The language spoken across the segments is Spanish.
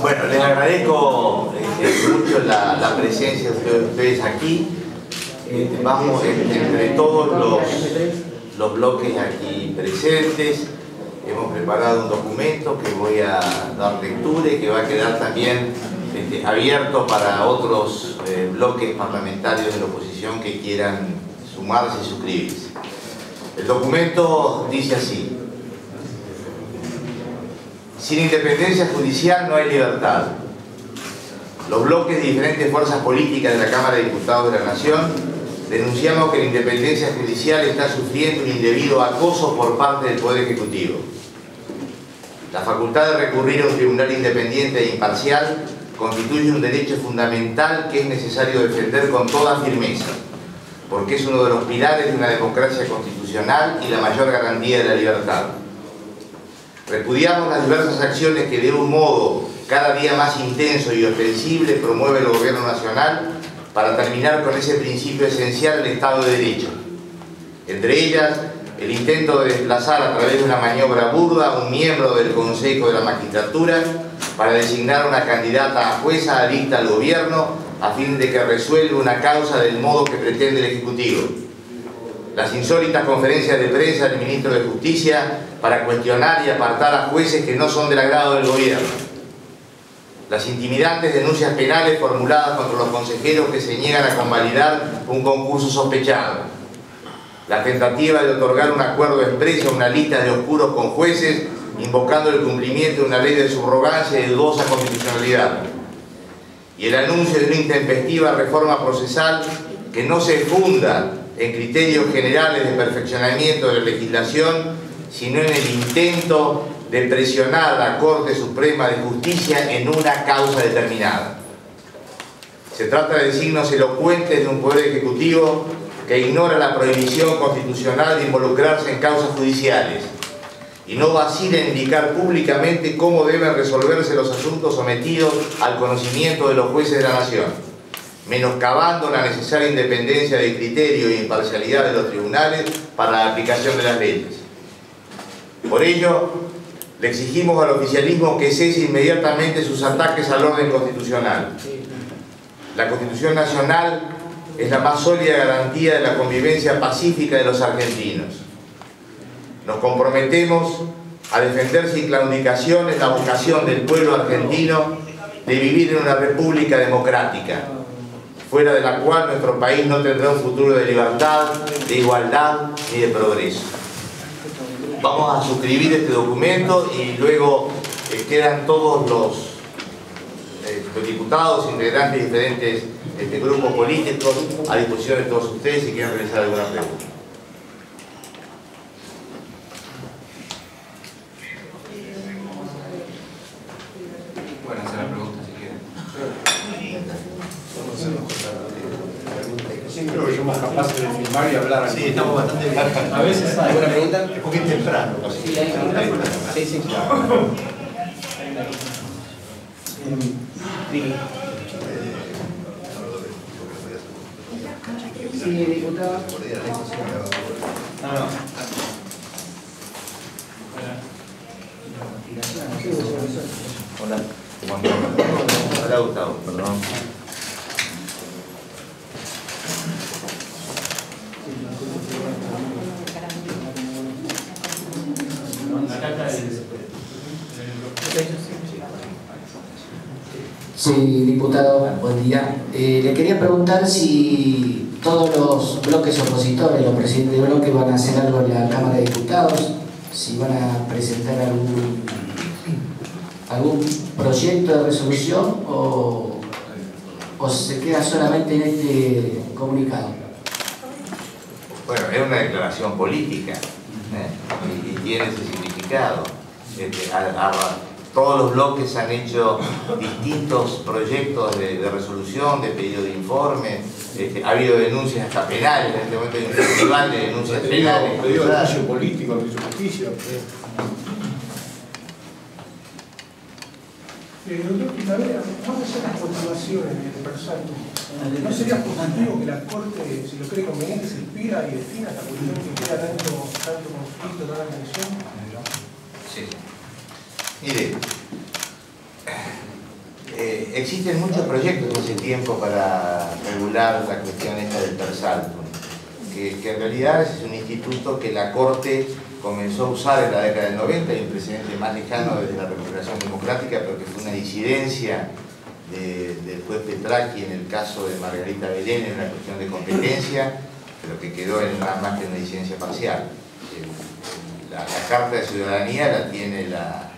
Bueno, les agradezco mucho la presencia de ustedes aquí. Vamos entre todos los bloques aquí presentes. Hemos preparado un documento que voy a dar lectura y que va a quedar también abierto para otros bloques parlamentarios de la oposición que quieran sumarse y suscribirse. El documento dice así: sin independencia judicial no hay libertad. Los bloques de diferentes fuerzas políticas de la Cámara de Diputados de la Nación denunciamos que la independencia judicial está sufriendo un indebido acoso por parte del Poder Ejecutivo. La facultad de recurrir a un tribunal independiente e imparcial constituye un derecho fundamental que es necesario defender con toda firmeza, porque es uno de los pilares de una democracia constitucional y la mayor garantía de la libertad. Repudiamos las diversas acciones que de un modo cada día más intenso y ostensible promueve el Gobierno Nacional para terminar con ese principio esencial del Estado de Derecho. Entre ellas, el intento de desplazar a través de una maniobra burda a un miembro del Consejo de la Magistratura para designar una candidata a jueza adicta al Gobierno a fin de que resuelva una causa del modo que pretende el Ejecutivo. Las insólitas conferencias de prensa del Ministro de Justicia para cuestionar y apartar a jueces que no son del agrado del Gobierno. Las intimidantes denuncias penales formuladas contra los consejeros que se niegan a convalidar un concurso sospechado. La tentativa de otorgar un acuerdo expreso a una lista de oscuros con jueces, invocando el cumplimiento de una ley de subrogancia y de dudosa constitucionalidad. Y el anuncio de una intempestiva reforma procesal que no se funda en criterios generales de perfeccionamiento de la legislación, sino en el intento de presionar a la Corte Suprema de Justicia en una causa determinada. Se trata de signos elocuentes de un Poder Ejecutivo que ignora la prohibición constitucional de involucrarse en causas judiciales y no vacila en indicar públicamente cómo deben resolverse los asuntos sometidos al conocimiento de los jueces de la Nación, menoscabando la necesaria independencia de criterio e imparcialidad de los tribunales para la aplicación de las leyes. Por ello, le exigimos al oficialismo que cese inmediatamente sus ataques al orden constitucional. La Constitución Nacional es la más sólida garantía de la convivencia pacífica de los argentinos. Nos comprometemos a defender sin claudicaciones la vocación del pueblo argentino de vivir en una república democrática, fuera de la cual nuestro país no tendrá un futuro de libertad, de igualdad ni de progreso. Vamos a suscribir este documento y luego quedan todos los diputados, integrantes de diferentes grupos políticos a disposición de todos ustedes si quieren realizar alguna pregunta. Pueden hacer la pregunta si quieren. Siempre lo somos capaces de filmar y hablar. Sí, estamos bastante bien. A veces hay. ¿Alguna pregunta? Es porque es temprano. Sí, sí. Sí, diputado. No. Hola. Hola, Gustavo. Perdón. Sí, diputado, buen día. Le quería preguntar si todos los bloques opositores, los presidentes de bloque, van a hacer algo en la Cámara de Diputados, si van a presentar algún proyecto de resolución o se queda solamente en este comunicado. Bueno, es una declaración política y tiene ese significado. Todos los bloques han hecho distintos proyectos de resolución, de pedido de informe. Ha habido denuncias hasta penales, en este momento hay un festival de denuncias penales. Pedido de juicio político, de justicia. Doctor Primavera, ¿cuáles son las motivaciones del personal? ¿No sería positivo que la Corte, si lo cree conveniente, se inspira y defina esta cuestión que queda tanto conflicto, tanta tensión? Sí. Mire, Existen muchos proyectos hace tiempo para regular la cuestión esta del persalto, que en realidad es un instituto que la Corte comenzó a usar en la década del 90, y un precedente más lejano desde la recuperación democrática, pero que fue una disidencia del juez Petracchi en el caso de Margarita Belén en la cuestión de competencia, pero que quedó en nada más que una disidencia parcial. La Carta de Ciudadanía la tiene la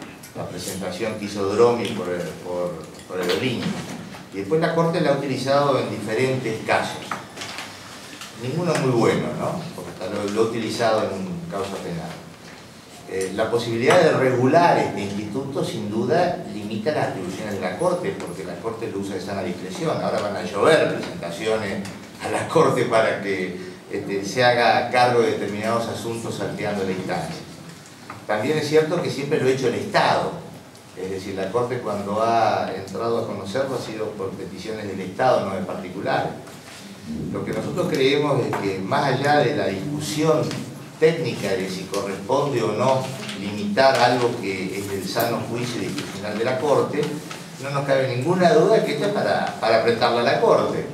presentación que hizo Dromi por Evelyn, y después la Corte la ha utilizado en diferentes casos. Ninguno muy bueno, ¿no? Porque hasta lo ha utilizado en causa penal. La posibilidad de regular este instituto sin duda limita las atribuciones de la Corte, porque la Corte lo usa de sana discreción. Ahora van a llover presentaciones a la Corte para que se haga cargo de determinados asuntos salteando la instancia. También es cierto que siempre lo ha hecho el Estado, es decir, la Corte cuando ha entrado a conocerlo ha sido por peticiones del Estado, no de particulares. Lo que nosotros creemos es que más allá de la discusión técnica de si corresponde o no limitar algo que es del sano juicio discrecional de la Corte, no nos cabe ninguna duda que esto es para apretarle a la Corte,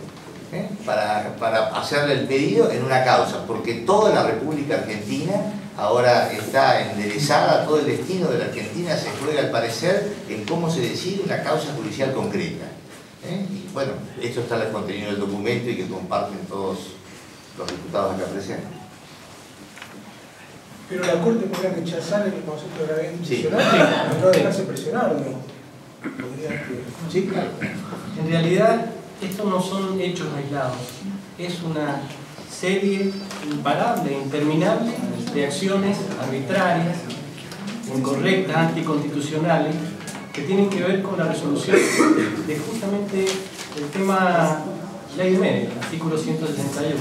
para hacerle el pedido en una causa, porque toda la República Argentina ahora está enderezada, todo el destino de la Argentina se juega al parecer en cómo se decide una causa judicial concreta. Y bueno, esto está el contenido del documento y que comparten todos los diputados acá presentes. Pero la Corte podría rechazar el concepto de gravedad Sí. institucional y no dejarse presionar, ¿no? Sí, claro. En realidad, estos no son hechos aislados. Es una serie imparable, interminable de acciones arbitrarias, incorrectas, anticonstitucionales, que tienen que ver con la resolución de justamente el tema Ley de Medios, artículo 161.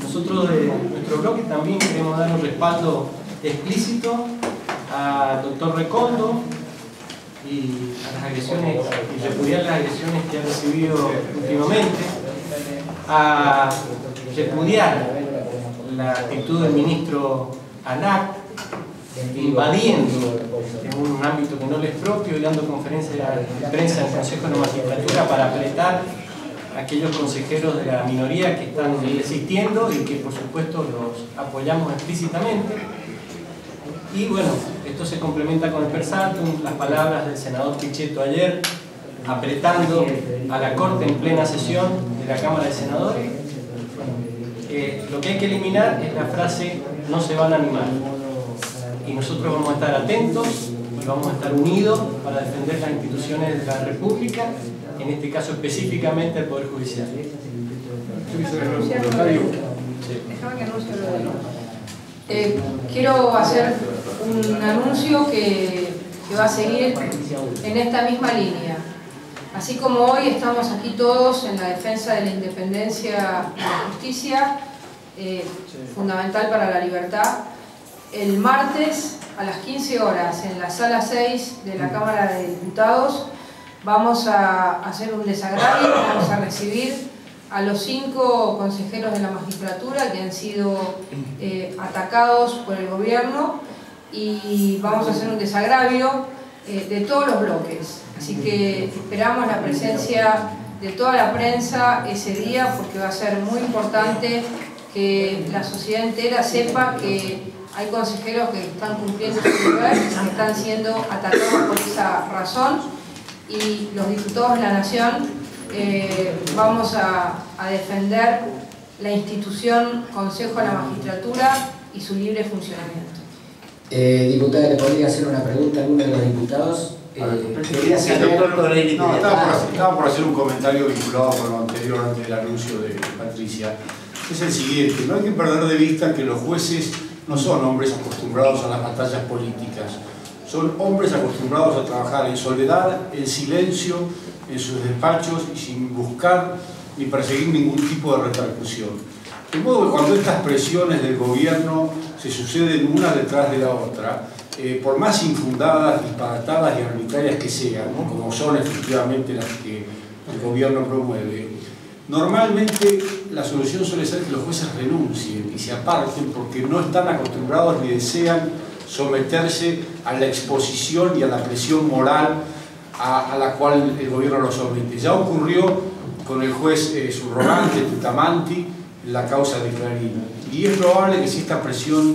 Nosotros de nuestro bloque también queremos dar un respaldo explícito al doctor Recondo y a las agresiones, y repudiar las agresiones que ha recibido últimamente, a repudiar la actitud del ministro Anac, invadiendo en un ámbito que no le es propio y dando conferencias de prensa en el Consejo de la Magistratura para apretar a aquellos consejeros de la minoría que están resistiendo y que por supuesto los apoyamos explícitamente. Y bueno, esto se complementa con el persaltum, las palabras del senador Pichetto ayer, apretando a la Corte en plena sesión de la Cámara de Senadores. Lo que hay que eliminar es la frase "no se van a animar". Y nosotros vamos a estar atentos y vamos a estar unidos para defender las instituciones de la República, en este caso específicamente el Poder Judicial. Quiero hacer un anuncio que va a seguir en esta misma línea. Así como hoy estamos aquí todos en la defensa de la independencia y la justicia, fundamental para la libertad, el martes a las 15 horas en la sala 6 de la Cámara de Diputados vamos a hacer un desagravio, vamos a recibir a los 5 consejeros de la magistratura que han sido atacados por el gobierno, y vamos a hacer un desagravio de todos los bloques. Así que esperamos la presencia de toda la prensa ese día, porque va a ser muy importante que la sociedad entera sepa que hay consejeros que están cumpliendo su deber, que están siendo atacados por esa razón, y los diputados de la Nación vamos a defender la institución Consejo de la Magistratura y su libre funcionamiento. Diputada, ¿le podría hacer una pregunta a alguno de los diputados? Quería saber... No, estaba por hacer un comentario vinculado con lo anterior antes del anuncio de Patricia. Es el siguiente: no hay que perder de vista que los jueces no son hombres acostumbrados a las batallas políticas, son hombres acostumbrados a trabajar en soledad, en silencio, en sus despachos y sin buscar ni perseguir ningún tipo de repercusión. De modo que cuando estas presiones del gobierno se suceden una detrás de la otra, por más infundadas, disparatadas y arbitrarias que sean, ¿no?, como son efectivamente las que el gobierno promueve, normalmente la solución suele ser que los jueces renuncien y se aparten, porque no están acostumbrados ni desean someterse a la exposición y a la presión moral a la cual el gobierno lo somete. Ya ocurrió con el juez subrogante Tutamanti en la causa de Clarín. Y es probable que si esta presión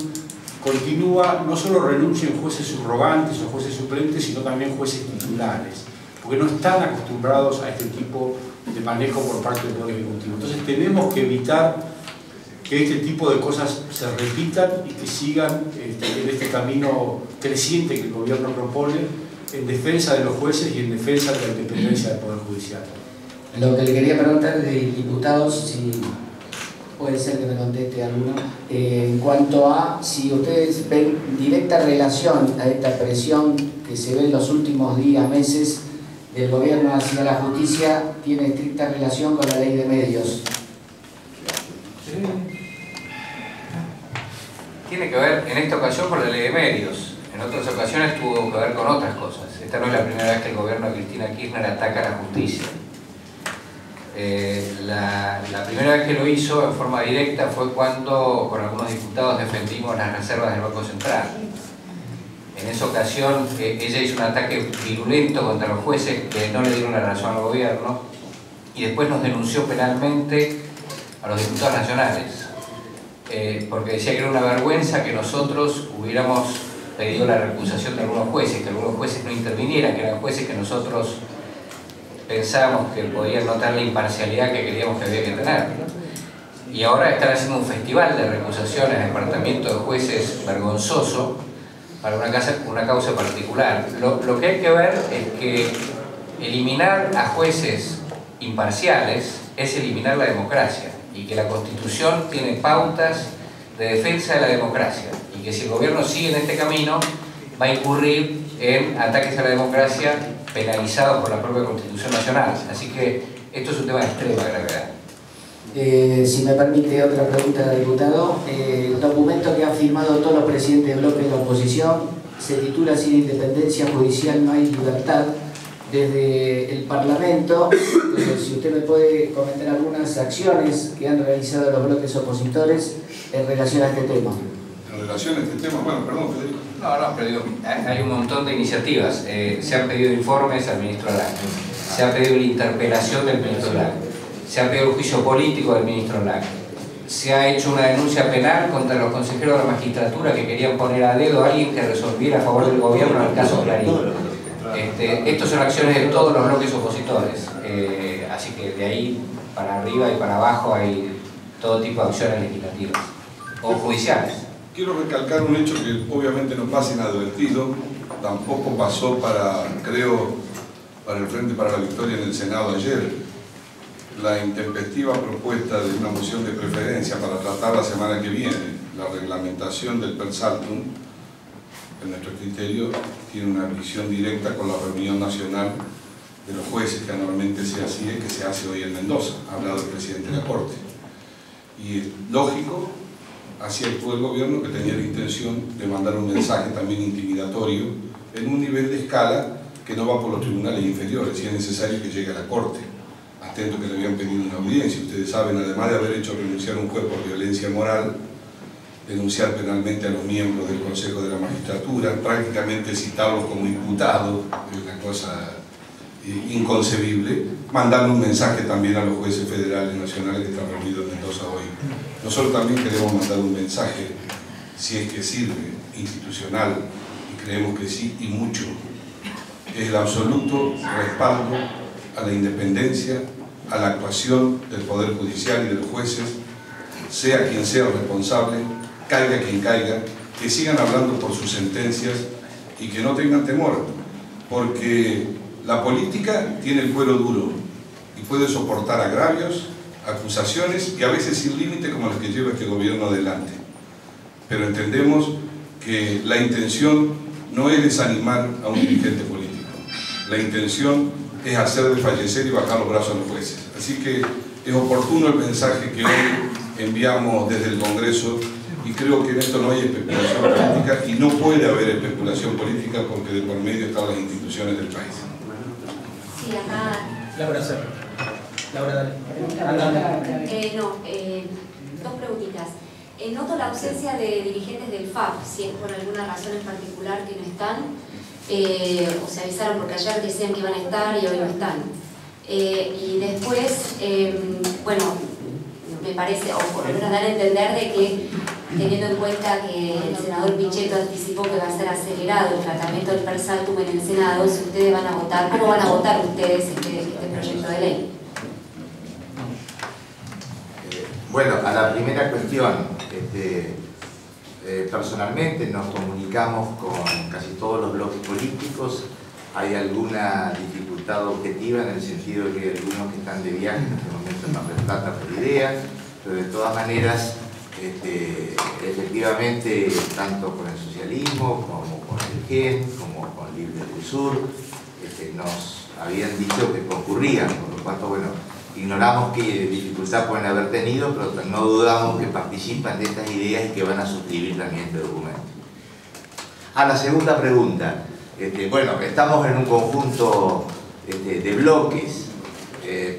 continúa, no solo renuncien jueces subrogantes o jueces suplentes, sino también jueces titulares, porque no están acostumbrados a este tipo de manejo por parte del Poder Ejecutivo. Entonces tenemos que evitar que este tipo de cosas se repitan y que sigan en este camino creciente que el gobierno propone en defensa de los jueces y en defensa de la independencia del Poder Judicial. Lo que le quería preguntar de diputados, si puede ser que me conteste alguno, en cuanto a si ustedes ven directa relación a esta presión que se ve en los últimos días, meses, del gobierno hacia la justicia, tiene estricta relación con la ley de medios. Tiene que ver en esta ocasión con la ley de medios. En otras ocasiones tuvo que ver con otras cosas. Esta no es la primera vez que el gobierno de Cristina Kirchner ataca a la justicia. La primera vez que lo hizo en forma directa fue cuando con algunos diputados defendimos las reservas del Banco Central. En esa ocasión ella hizo un ataque virulento contra los jueces que no le dieron la razón al gobierno y después nos denunció penalmente a los diputados nacionales porque decía que era una vergüenza que nosotros hubiéramos pedido la recusación de algunos jueces, que algunos jueces no intervinieran, que eran jueces que nosotros pensábamos que podían notar la imparcialidad que queríamos que había que tener. Y ahora están haciendo un festival de recusaciones al departamento de jueces vergonzoso para una causa particular. Lo que hay que ver es que eliminar a jueces imparciales es eliminar la democracia y que la Constitución tiene pautas de defensa de la democracia y que si el gobierno sigue en este camino va a incurrir en ataques a la democracia penalizados por la propia Constitución Nacional. Así que esto es un tema de extrema gravedad. Si me permite otra pregunta, diputado. El documento que han firmado todos los presidentes de bloque de la oposición se titula "Sin independencia judicial no hay libertad". Desde el Parlamento, si usted me puede comentar algunas acciones que han realizado los bloques opositores en relación a este tema. En relación a este tema, bueno, perdón, Federico. No, pero digo, hay un montón de iniciativas. Se han pedido informes al ministro Lack, se ha pedido la interpelación del ministro Lack, se ha pedido el juicio político del ministro Lack, se ha hecho una denuncia penal contra los consejeros de la magistratura que querían poner a dedo a alguien que resolviera a favor del gobierno en el caso Clarín. Estas son acciones de todos los bloques opositores, así que de ahí para arriba y para abajo hay todo tipo de acciones legislativas o judiciales. Quiero recalcar un hecho que obviamente no pasa inadvertido, tampoco pasó creo, para el Frente para la Victoria en el Senado ayer. La intempestiva propuesta de una moción de preferencia para tratar la semana que viene, la reglamentación del per saltum, en nuestro criterio, tiene una visión directa con la reunión nacional de los jueces que anualmente se hacía y que se hace hoy en Mendoza. Ha hablado el presidente de la Corte. Y es lógico, así actuó el gobierno, que tenía la intención de mandar un mensaje también intimidatorio en un nivel de escala que no va por los tribunales inferiores, si es necesario que llegue a la Corte. Atento que le habían pedido una audiencia. Ustedes saben, además de haber hecho renunciar a un juez por violencia moral, denunciar penalmente a los miembros del Consejo de la Magistratura, prácticamente citarlos como imputados, es una cosa inconcebible, mandar un mensaje también a los jueces federales nacionales que están reunidos en Mendoza hoy. Nosotros también queremos mandar un mensaje, si es que sirve, institucional, y creemos que sí, y mucho. Es el absoluto respaldo a la independencia, a la actuación del Poder Judicial y de los jueces, sea quien sea el responsable, caiga quien caiga, que sigan hablando por sus sentencias y que no tengan temor, porque la política tiene el cuero duro y puede soportar agravios, acusaciones y a veces sin límite como las que lleva este gobierno adelante. Pero entendemos que la intención no es desanimar a un dirigente político, la intención es hacer desfallecer y bajar los brazos a los jueces. Así que es oportuno el mensaje que hoy enviamos desde el Congreso y creo que en esto no hay especulación política y no puede haber especulación política porque de por medio están las instituciones del país. Sí, acá... Laura Serra. Laura, dale. Dos preguntitas. Noto la ausencia de dirigentes del FAP, si es por alguna razón en particular que no están, o se avisaron porque ayer decían que iban a estar y hoy no están. Y después, bueno, me parece, o por lo menos dar a entender de que, teniendo en cuenta que el senador Pichetto anticipó que va a ser acelerado el tratamiento del persaltum en el Senado, si ustedes van a votar, ¿cómo van a votar ustedes este proyecto de ley? Bueno, a la primera cuestión, personalmente nos comunicamos con casi todos los bloques políticos. Hay alguna dificultad objetiva en el sentido de que algunos que están de viaje en este momento en Mar del Plata por ideas, pero de todas maneras, efectivamente, tanto con el socialismo como con el GEN, como con Libre del Sur, nos habían dicho que concurrían, por lo tanto, bueno, ignoramos qué dificultad pueden haber tenido, pero no dudamos que participan de estas ideas y que van a suscribir también este documento. A la segunda pregunta, bueno, estamos en un conjunto de bloques,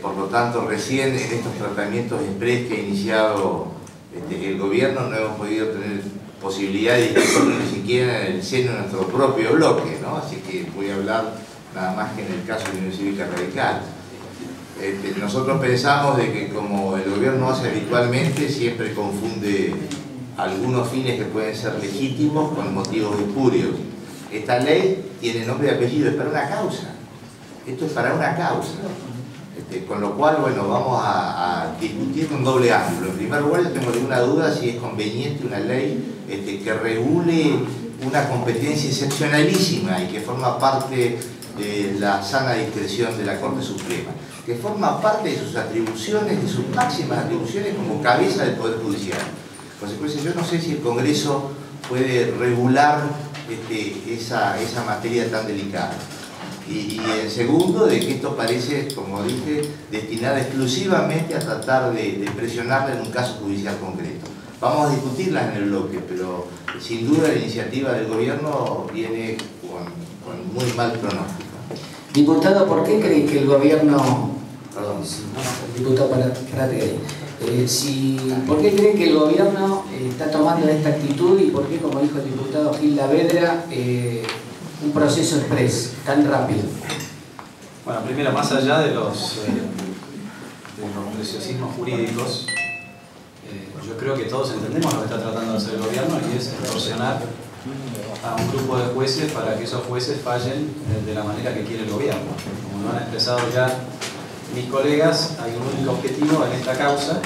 por lo tanto recién en estos tratamientos express que ha iniciado el gobierno no hemos podido tener posibilidad de discutir ni siquiera en el seno de nuestro propio bloque, ¿no? Así que voy a hablar nada más que en el caso de Unión Cívica Radical. Nosotros pensamos de que como el gobierno hace habitualmente, siempre confunde algunos fines que pueden ser legítimos con motivos espurios. Esta ley tiene nombre y apellido, es para una causa. Esto es para una causa. Con lo cual, bueno, vamos a discutir con doble ángulo. En primer lugar, yo tengo alguna duda si es conveniente una ley que regule una competencia excepcionalísima y que forma parte de la sana discreción de la Corte Suprema, que forma parte de sus atribuciones, de sus máximas atribuciones como cabeza del Poder Judicial. En consecuencia, yo no sé si el Congreso puede regular esa materia tan delicada. Y en segundo, de que esto parece, como dije, destinado exclusivamente a tratar de presionarla en un caso judicial concreto. Vamos a discutirla en el bloque, pero sin duda la iniciativa del gobierno viene con muy mal pronóstico. Diputado, ¿por qué cree que el gobierno... Perdón, diputado Prateri, ¿por qué cree que el gobierno está tomando esta actitud y por qué, como dijo el diputado Gil Lavedra, un proceso express tan rápido? Bueno, primero, más allá de los preciosismos jurídicos, yo creo que todos entendemos lo que está tratando de hacer el gobierno y es extorsionar a un grupo de jueces para que esos jueces fallen de la manera que quiere el gobierno. Como lo han expresado ya mis colegas, hay un único objetivo en esta causa,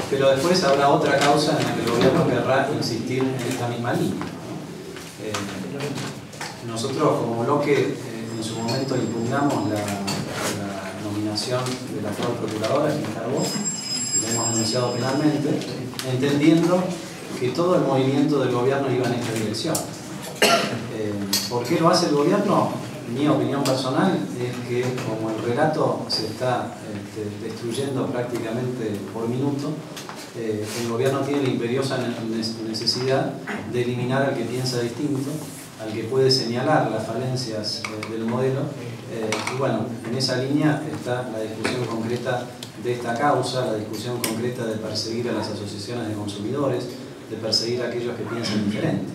pero después habrá otra causa en la que el gobierno querrá insistir en esta misma línea. Nosotros como bloque en su momento impugnamos la nominación de la actual procuradora que encargó, y lo hemos denunciado penalmente, entendiendo que todo el movimiento del gobierno iba en esta dirección. ¿Por qué lo hace el gobierno? Mi opinión personal es que como el relato se está destruyendo prácticamente por minuto, el gobierno tiene la imperiosa necesidad de eliminar al que piensa distinto, al que puede señalar las falencias del modelo, y bueno, en esa línea está la discusión concreta de esta causa, la discusión concreta de perseguir a las asociaciones de consumidores, de perseguir a aquellos que piensan diferente.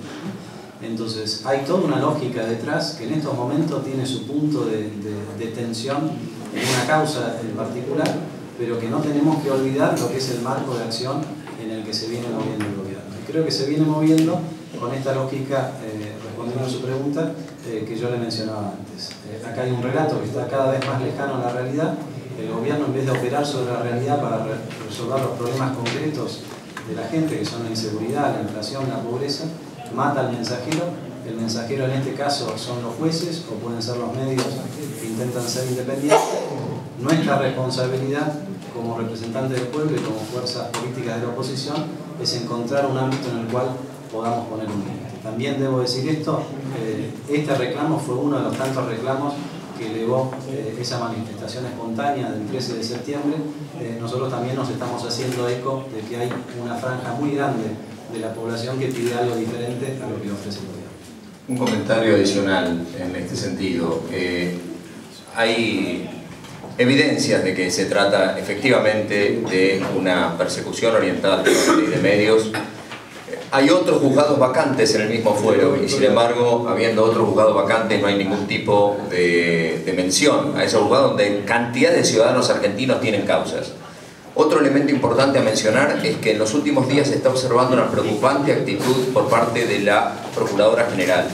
Entonces, hay toda una lógica detrás que en estos momentos tiene su punto de tensión en una causa en particular, pero que no tenemos que olvidar lo que es el marco de acción en el que se viene moviendo el gobierno. Y creo que se viene moviendo con esta lógica, respondiendo a su pregunta, que yo le mencionaba antes. Acá hay un relato que está cada vez más lejano a la realidad. El gobierno, en vez de operar sobre la realidad para resolver los problemas concretos de la gente, que son la inseguridad, la inflación, la pobreza, mata al mensajero. El mensajero en este caso son los jueces o pueden ser los medios que intentan ser independientes. Nuestra responsabilidad como representantes del pueblo y como fuerzas políticas de la oposición es encontrar un ámbito en el cual podamos poner un límite. También debo decir esto, este reclamo fue uno de los tantos reclamos que elevó esa manifestación espontánea del 13 de septiembre. Nosotros también nos estamos haciendo eco de que hay una franja muy grande de la población que pide algo diferente a lo que ofrece el gobierno. Un comentario adicional en este sentido. Hay evidencias de que se trata efectivamente de una persecución orientada a la ley de medios. Hay otros juzgados vacantes en el mismo fuero y sin embargo, habiendo otros juzgados vacantes, no hay ningún tipo de mención a esos juzgados donde cantidad de ciudadanos argentinos tienen causas. Otro elemento importante a mencionar es que en los últimos días se está observando una preocupante actitud por parte de la Procuradora General.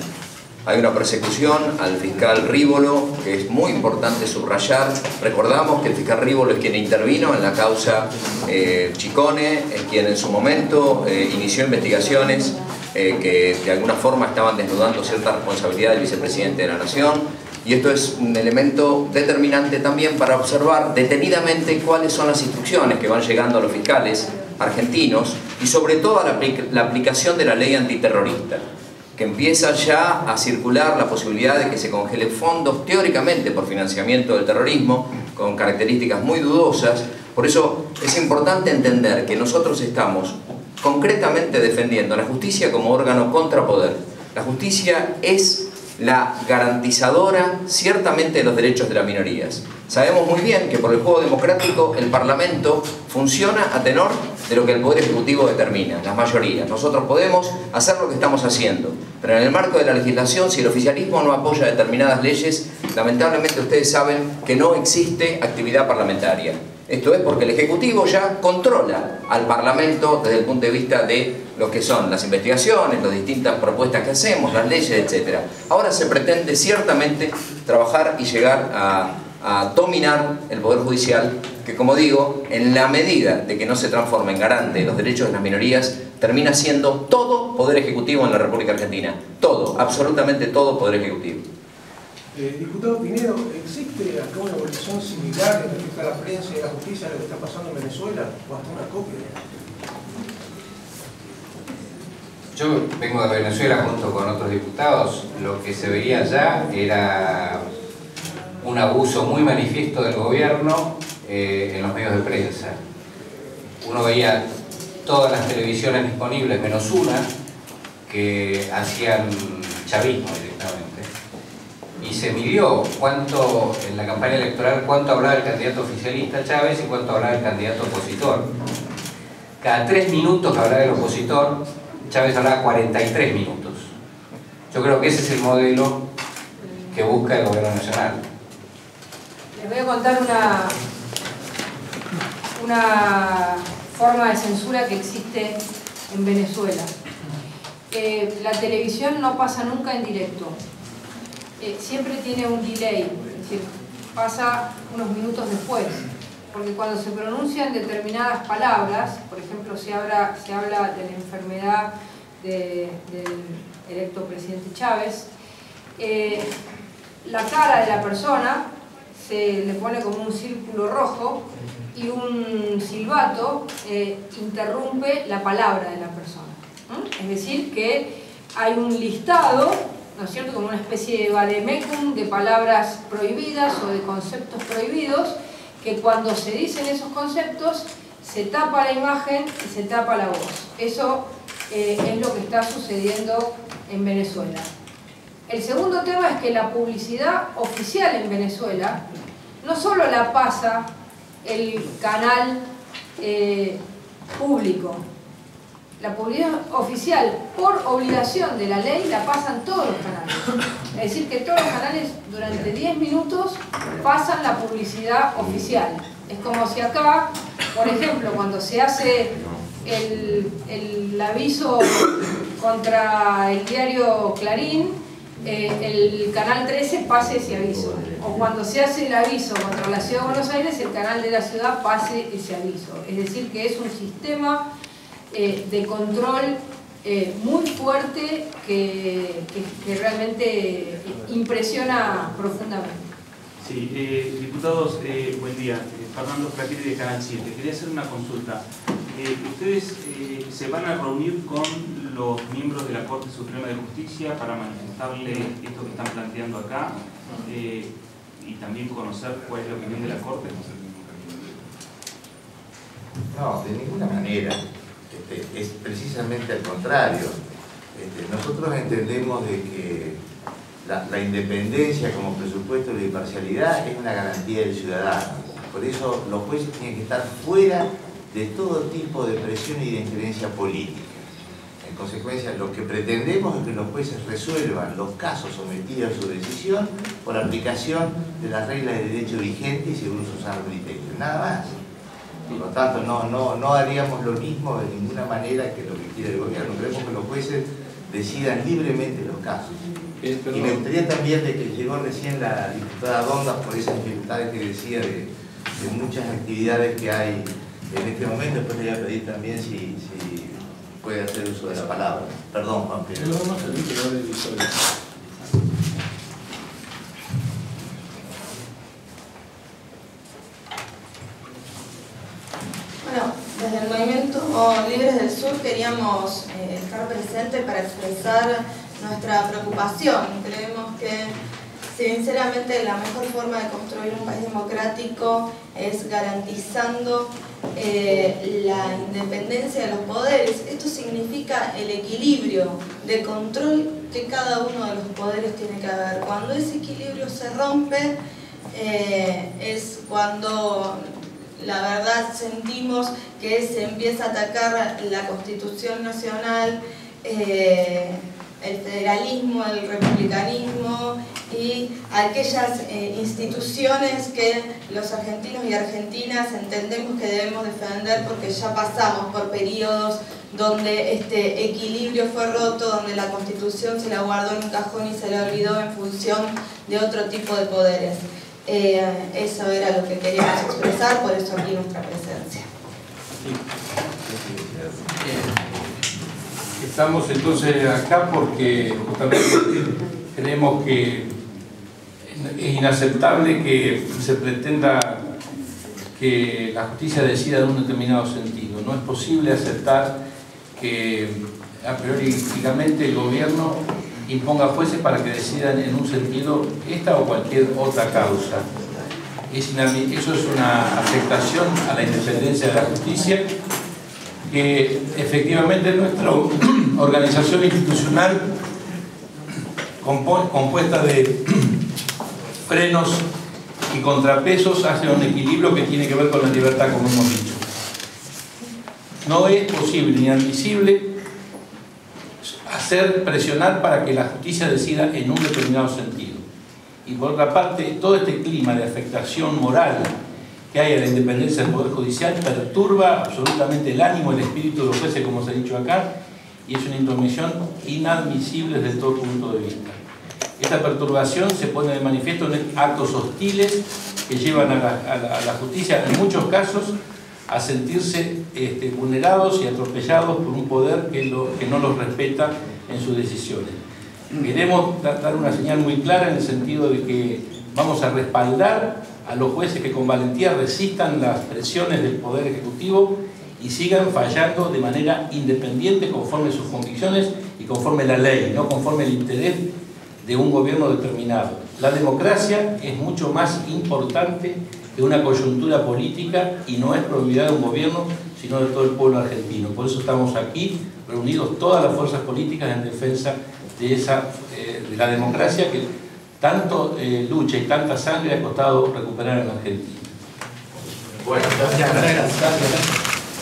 Hay una persecución al fiscal Rívolo que es muy importante subrayar. Recordamos que el fiscal Rívolo es quien intervino en la causa Chicone, es quien en su momento inició investigaciones que de alguna forma estaban desnudando cierta responsabilidad del vicepresidente de la Nación. Y esto es un elemento determinante también para observar detenidamente cuáles son las instrucciones que van llegando a los fiscales argentinos y sobre todo a la aplicación de la ley antiterrorista, que empieza ya a circular la posibilidad de que se congelen fondos teóricamente por financiamiento del terrorismo con características muy dudosas. Por eso es importante entender que nosotros estamos concretamente defendiendo a la justicia como órgano contrapoder. La justicia es la garantizadora ciertamente de los derechos de las minorías. Sabemos muy bien que por el juego democrático el Parlamento funciona a tenor de lo que el Poder Ejecutivo determina, las mayorías. Nosotros podemos hacer lo que estamos haciendo, pero en el marco de la legislación, si el oficialismo no apoya determinadas leyes, lamentablemente ustedes saben que no existe actividad parlamentaria. Esto es porque el Ejecutivo ya controla al Parlamento desde el punto de vista de lo que son las investigaciones, las distintas propuestas que hacemos, las leyes, etc. Ahora se pretende ciertamente trabajar y llegar a dominar el Poder Judicial, que como digo, en la medida de que no se transforme en garante de los derechos de las minorías, termina siendo todo Poder Ejecutivo en la República Argentina. Todo, absolutamente todo Poder Ejecutivo. Diputado Pinedo, ¿existe acá una evolución similar en respecto a la prensa y a la justicia a lo que está pasando en Venezuela? ¿O hasta una copia? Yo vengo de Venezuela junto con otros diputados. Lo que se veía allá era un abuso muy manifiesto del gobierno en los medios de prensa. Uno veía todas las televisiones disponibles, menos una, que hacían chavismo directamente. Y se midió cuánto, en la campaña electoral, cuánto hablaba el candidato oficialista Chávez y cuánto hablaba el candidato opositor. Cada 3 minutos que hablaba el opositor, Chávez hablaba 43 minutos. Yo creo que ese es el modelo que busca el gobierno nacional. Les voy a contar una forma de censura que existe en Venezuela. La televisión no pasa nunca en directo. Siempre tiene un delay, es decir, pasa unos minutos después, porque cuando se pronuncian determinadas palabras, por ejemplo, se habla de la enfermedad del electo presidente Chávez, la cara de la persona se le pone como un círculo rojo y un silbato interrumpe la palabra de la persona. Es decir, que hay un listado, ¿no es cierto?, como una especie de vademecum de palabras prohibidas o de conceptos prohibidos, que cuando se dicen esos conceptos se tapa la imagen y se tapa la voz. Eso es lo que está sucediendo en Venezuela. El segundo tema es que la publicidad oficial en Venezuela no solo la pasa el canal público. La publicidad oficial, por obligación de la ley, la pasan todos los canales. Es decir, que todos los canales durante 10 minutos pasan la publicidad oficial. Es como si acá, por ejemplo, cuando se hace el aviso contra el diario Clarín, el canal 13 pase ese aviso. O cuando se hace el aviso contra la Ciudad de Buenos Aires, el canal de la ciudad pase ese aviso. Es decir, que es un sistema de control muy fuerte que realmente impresiona profundamente. Sí, diputados, buen día. Fernando Platini de Canal 7. Quería hacer una consulta. ¿Ustedes se van a reunir con los miembros de la Corte Suprema de Justicia para manifestarle esto que están planteando acá y también conocer cuál es la opinión de la Corte? No, de ninguna manera. Es precisamente al contrario. Nosotros entendemos de que la independencia como presupuesto de la imparcialidad es una garantía del ciudadano. Por eso los jueces tienen que estar fuera de todo tipo de presión y de injerencia política. En consecuencia, lo que pretendemos es que los jueces resuelvan los casos sometidos a su decisión por aplicación de las reglas de derecho vigentes y según sus sanos criterios. Nada más. Por lo tanto, no haríamos lo mismo de ninguna manera que lo que quiere el gobierno. Creemos que los jueces decidan libremente los casos. Y me gustaría también de que llegó recién la diputada Dondas por esas dificultades que decía de muchas actividades que hay en este momento. Después le voy a pedir también si puede hacer uso de la palabra. Perdón, Juan Pedro. Bueno, desde el Movimiento Libres del Sur queríamos estar presentes para expresar nuestra preocupación. Creemos que, sinceramente, la mejor forma de construir un país democrático es garantizando la independencia de los poderes. Esto significa el equilibrio de control que cada uno de los poderes tiene que haber. Cuando ese equilibrio se rompe, es cuando la verdad sentimos que se empieza a atacar la Constitución Nacional, el federalismo, el republicanismo y aquellas instituciones que los argentinos y argentinas entendemos que debemos defender, porque ya pasamos por periodos donde este equilibrio fue roto, donde la Constitución se la guardó en un cajón y se la olvidó en función de otro tipo de poderes. Eso era lo que queríamos expresar, por eso aquí nuestra presencia. Estamos entonces acá porque justamente creemos que es inaceptable que se pretenda que la justicia decida en un determinado sentido. No es posible aceptar que a priorísticamente el gobierno imponga jueces para que decidan en un sentido esta o cualquier otra causa. Eso es una afectación a la independencia de la justicia, que efectivamente nuestra organización institucional compuesta de frenos y contrapesos hace un equilibrio que tiene que ver con la libertad, como hemos dicho. No es posible ni admisible presionar para que la justicia decida en un determinado sentido. Y por otra parte, todo este clima de afectación moral que hay a la independencia del Poder Judicial perturba absolutamente el ánimo, el espíritu de los jueces, como se ha dicho acá, y es una intromisión inadmisible desde todo punto de vista. Esta perturbación se pone de manifiesto en actos hostiles que llevan a la justicia, en muchos casos, a sentirse vulnerados y atropellados por un poder que no los respeta en sus decisiones. Queremos dar una señal muy clara en el sentido de que vamos a respaldar a los jueces que con valentía resistan las presiones del Poder Ejecutivo y sigan fallando de manera independiente conforme sus convicciones y conforme la ley, no conforme el interés de un gobierno determinado. La democracia es mucho más importante que una coyuntura política y no es propiedad de un gobierno, sino de todo el pueblo argentino. Por eso estamos aquí, reunidos todas las fuerzas políticas en defensa de la democracia que tanto lucha y tanta sangre ha costado recuperar en Argentina. Bueno, gracias.